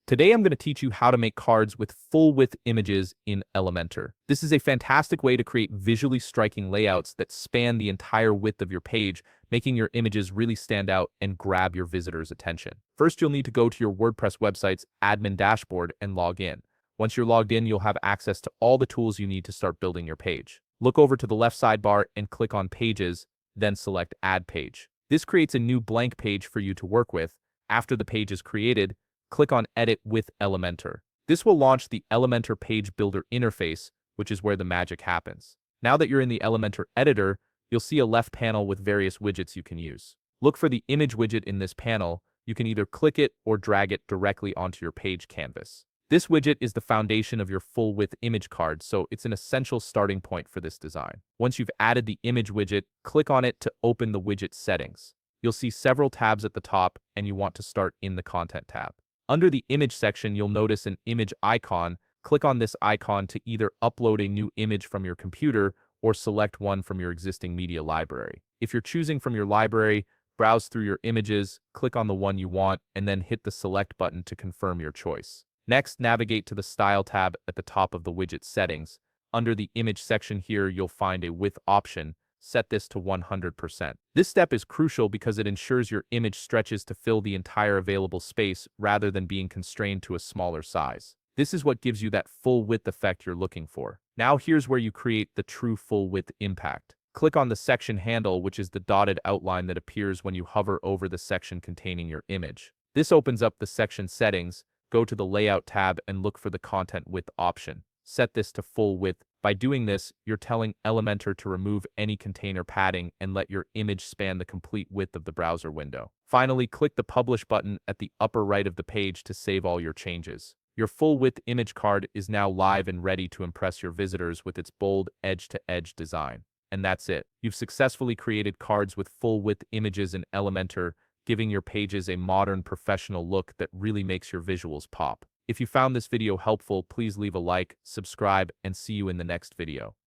Today I'm going to teach you how to make cards with full-width images in Elementor. This is a fantastic way to create visually striking layouts that span the entire width of your page, making your images really stand out and grab your visitors' attention. First, you'll need to go to your WordPress website's admin dashboard and log in. Once you're logged in, you'll have access to all the tools you need to start building your page. Look over to the left sidebar and click on Pages, then select Add Page. This creates a new blank page for you to work with. After the page is created, click on Edit with Elementor. This will launch the Elementor Page Builder interface, which is where the magic happens. Now that you're in the Elementor editor, you'll see a left panel with various widgets you can use. Look for the image widget in this panel. You can either click it or drag it directly onto your page canvas. This widget is the foundation of your full-width image card, so it's an essential starting point for this design. Once you've added the image widget, click on it to open the widget settings. You'll see several tabs at the top, and you want to start in the Content tab. Under the image section, you'll notice an image icon. Click on this icon to either upload a new image from your computer or select one from your existing media library. If you're choosing from your library, browse through your images, click on the one you want, and then hit the select button to confirm your choice. Next, navigate to the Style tab at the top of the widget settings. Under the image section here, you'll find a width option. Set this to 100%. This step is crucial because it ensures your image stretches to fill the entire available space rather than being constrained to a smaller size. This is what gives you that full width effect you're looking for. Now here's where you create the true full width impact. Click on the section handle, which is the dotted outline that appears when you hover over the section containing your image. This opens up the section settings. Go to the Layout tab and look for the Content Width option. Set this to full width. By doing this, you're telling Elementor to remove any container padding and let your image span the complete width of the browser window. Finally, click the Publish button at the upper right of the page to save all your changes. Your full-width image card is now live and ready to impress your visitors with its bold edge-to-edge design. And that's it. You've successfully created cards with full-width images in Elementor, giving your pages a modern, professional look that really makes your visuals pop. If you found this video helpful, please leave a like, subscribe, and see you in the next video.